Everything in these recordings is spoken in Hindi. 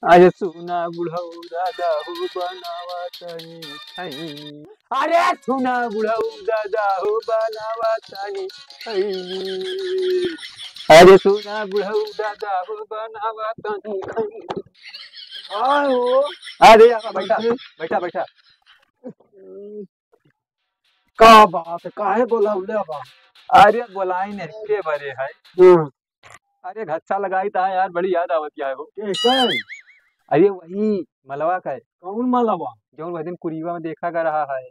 अरे सुना बुढ़ऊ दादा हो बनावा तनी खैनी। अरे सुना बुढ़ऊ दादा हो बनावा तनी खैनी। अरे सुना बुढ़ऊ दादा हो बनावा तनी खैनी। हो अरे यहाँ बैठा बैठा बैठा। का बात काहे बोलावले बा? अरे बोलाई नहीं के बरे है। हम्म, अरे घच्चा लगाई था यार, बड़ी याद आवत है वो। कैसे? अरे वही मलवा का है, कौन मलबा? जो वह दिन कुरीवा में देखा कर रहा है।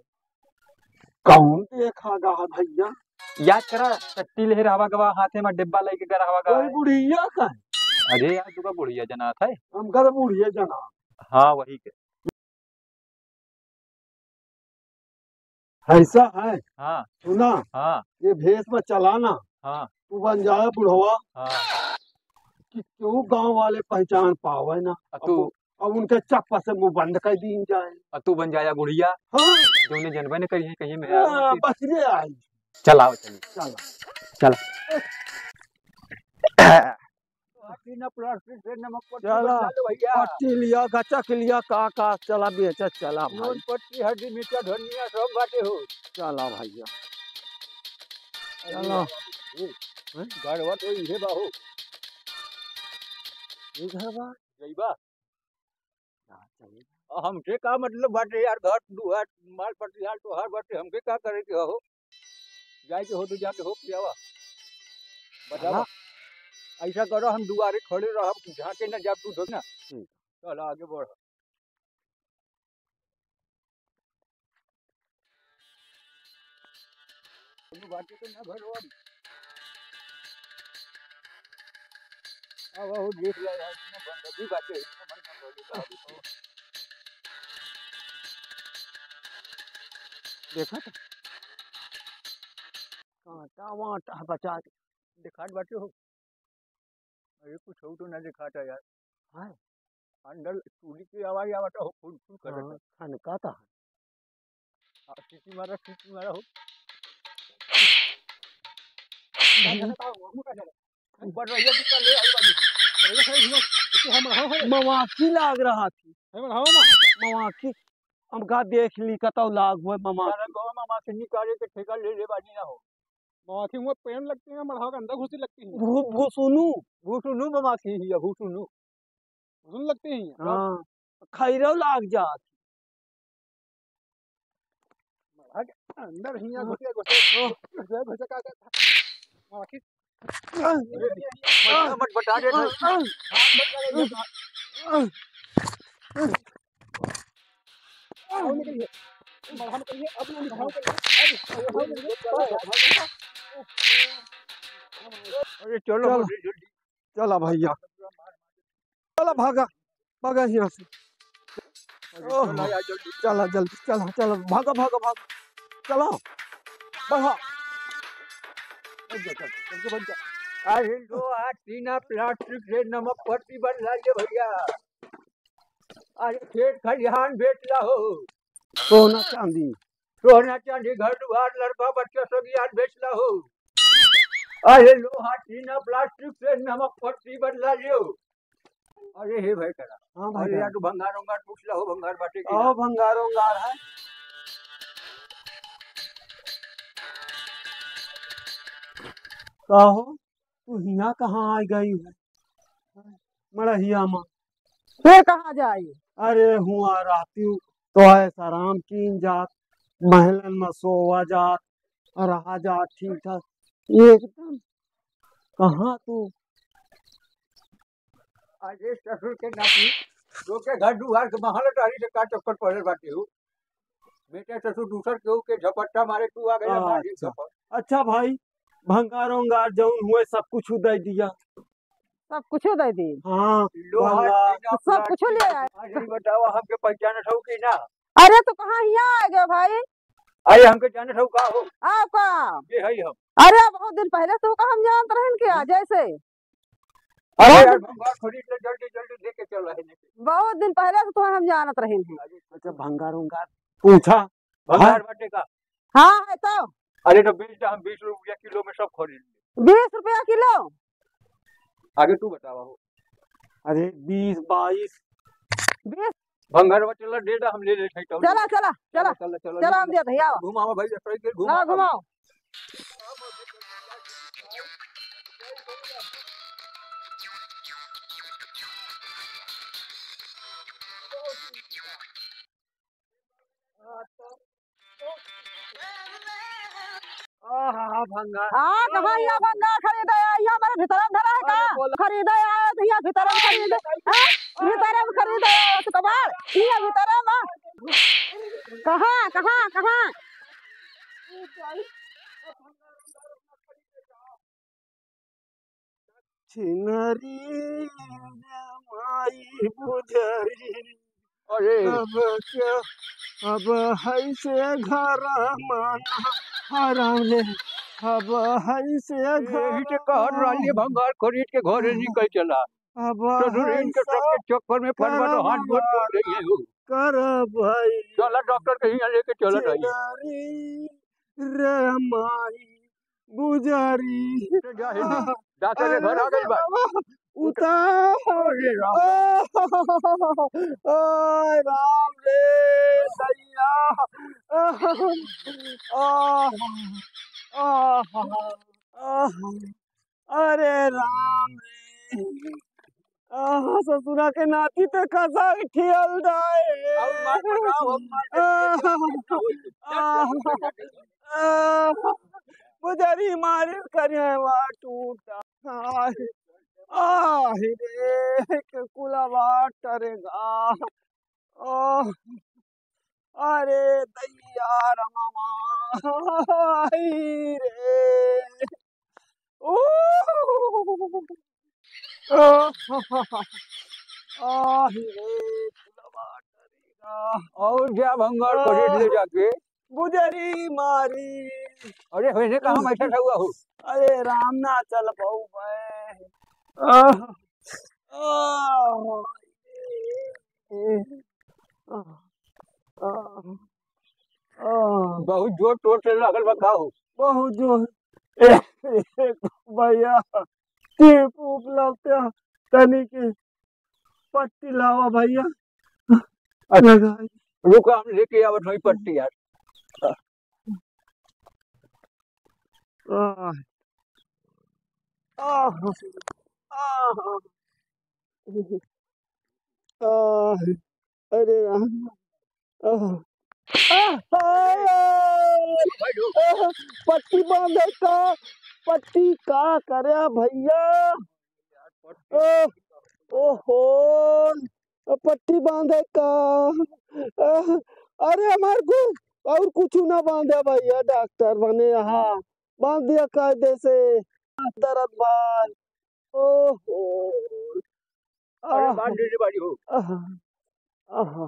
कौन देखा गा भैया? याद करा टट्टी लेहर हवा गवा हाथे में डिब्बा लेके कर हवा गवा कोई है। बुढ़िया का? अरे यार तुका बुढ़िया जना था। हमका तो बुढ़िया जना। हाँ वही के। ऐसा है? हाँ सुना, हाँ ये भेष में चलाना, हाँ तू बन जाए बुढ़वा हाँ। कि क्यों गांव वाले पहचान पावे ना। तू अब उनके चप्पा से मुंह बंद कर दी जाए। तू बन जाया बुढ़िया, हाँ, जो ने जनबे ने करी है कहीं में। बच रे आई। चल आओ चलिए। चल प्लास्टिक से नमक पट्टी चला बदला लो भैया। पट्टी लिया गचक लिया का चला बेचा चला भाई। नून पट्टी हल्दी मिर्चा धनिया सब बाटे हो। चला भैया चलो। गड़वा तो इहे बाहो। इधर बा जइबा हमके का मतलब बाटे यार, घर दुआर माल पटियाल तो हर बाटे, हमके का करे के हो। जाए के हो तो जाके हो के आवा। बतावा ऐसा करो, हम दुआरे खड़े रहब, झाके न जाब तू ढोक ना। चल आगे बढ़। बाटे तो ना भरो अब वो देख लिया यार, इतना बंदगी बाटे, इतना मन ना बोले बाबू। देखा था कांटा वाटा बचा के। दिखाट बाटे हो। अरे कुछ हो तो ना दिखाता यार। हाय अंदर चूड़ी की आवाज आवता हो, फुल फुल करता। खनका था। सीटी मारा हो। ऊपर रहिए तू कर ले आई बाबू। अरे सही घुमा तू हम रहो है। मवाकी लाग रहा थी। हम रहो ना। मवाकी हमका देख ली कतौ लाग हुए ममा। सारा गांव मामा से निकाले के ठेका ले ले बानी ना हो। माखी में पेन लगती है, मरहा के अंदर घुसी लगती है। भूसुनु भूसुनु ममाखी ही है, भूसुनु भूसुन लगती है। हाँ खैरो लाग जात। अंदर ही घुसे घुसे घुसे घुसे का माखी मत बता दे। अरे चलो चलो चला भैया चला भागा भागा यहाँ से। चला जल्दी चला चला भागा भागा भागा चलो बढ़ा। अरे दो हाथ सीना प्लास्टिक से नमक पट्टी बदला ले भैया। अरे खेत खलिहान बेच ला हो। सोना चांदी सोना चांदी घर दुआर लड़का बच्चा सब यार बेच ला हो। अरे लोहा टीना प्लास्टिक से नमक पट्टी बदला लियो। अरे हे भाई करा। हाँ भाई अरे यार तू भंगार उंगार पूछ ला हो, भंगार बाटे की आओ भंगारों गार है। कहो तू हिया कहाँ आ गई है? मड़हिया माँ फिर कहाँ जाए? अरे हुआ रहती हूँ तो ऐसा राम कीन जात महलन में सोवा जात रहा जात ठीक ठाक एकदम। कहाँ तू? अरे ससुर के नाती जो के घर दुआर के महल टारी से का चक्कर पड़े बाटे हो। बेटे ससुर दूसर केहू के झपट्टा मारे तू आ गया मारी चक्कर। अच्छा भाई भंगारों गार जौन हुए सब कुछ दे दिया। सब कुछ दे दी। हाँ लोहा भंगार टीना सब कुछ ले आए। अरे बताओ हमके पहचान ठहू की ना। अरे तो कहाँ यहाँ आ गए भाई? अरे हमके जाने ठहू का हो। आपका ये है हम। अरे बहुत दिन पहले तो हम जानते रहे क्या जैसे। अरे यार भंगार खरीद ले जल्दी जल्दी लेके चल रहे हैं। बहुत दिन पहले तो हम जानत रहे हैं। अच्छा भंगारों गार पूछा भंगार बाटे का। हाँ है तो। अरे तो बेच हम 20 रुपया किलो में सब खरीद ले। 20 रुपया किलो? आगे तू बतावा हो। अरे 20 22 20 भंगार चला डेटा हम ले ले चला चला चला चला चला चला हम देते हैं, आओ घुमाओ भाई सही के ना घुमाओ घुमाओ। भंगार हाँ कहाँ यहाँ भंगार खरीदे आए, यहाँ हमारे भीतर धरा है का खरीदे आए तो यहाँ भीतर खरीदे, भीतर खरीदे आए तो कबाड़ यहाँ भीतर कहाँ कहाँ कहाँ छिनरी माई बुझरी अरे अब क्या अब है से घर माना हराम रे अब है से यही के घर कहत रही भंगार खरीद के घरे निकल चला अब तो है इनके सबके चक्कर में फरवा तो हाथ गोड़ तोड़ रही है वो। कर भाई चला डॉक्टर के यहाँ लेके चला रही छिनरी रे माई बुझरी डॉक्टर के घर आ गई बात उतार अरे राम ओए राम रे दैया अरे राम रे ससुरा के नाती तो कसा ठियल बुझरी मारे करेवा टूटा रे कुलवा टरेगा अरे दैया रमा रे कुलवा टरेगा और क्या भंगार खरीद ले जाके गुजरी मारी अरे वैसे कहाँ बैठा था हुआ हो अरे राम ना चल पाऊ बहुत जोर तोड़ से लगल बा हो बहुत जो भैया टिप उपलब्ध तनी के पट्टी लावा भैया लगाई रुका हम लेके आवत वही पट्टी यार आह आह आह आह अरे राम आह पट्टी बांधे का पट्टी का करे भैया ओहो पट्टी बांधे का अरे हमारे को और कुछ ना बांधे भैया डॉक्टर बने यहाँ बांध दिया कायदे से दर्द भाई ओहो अरे बात दीजिए बाड़ी हो आह आह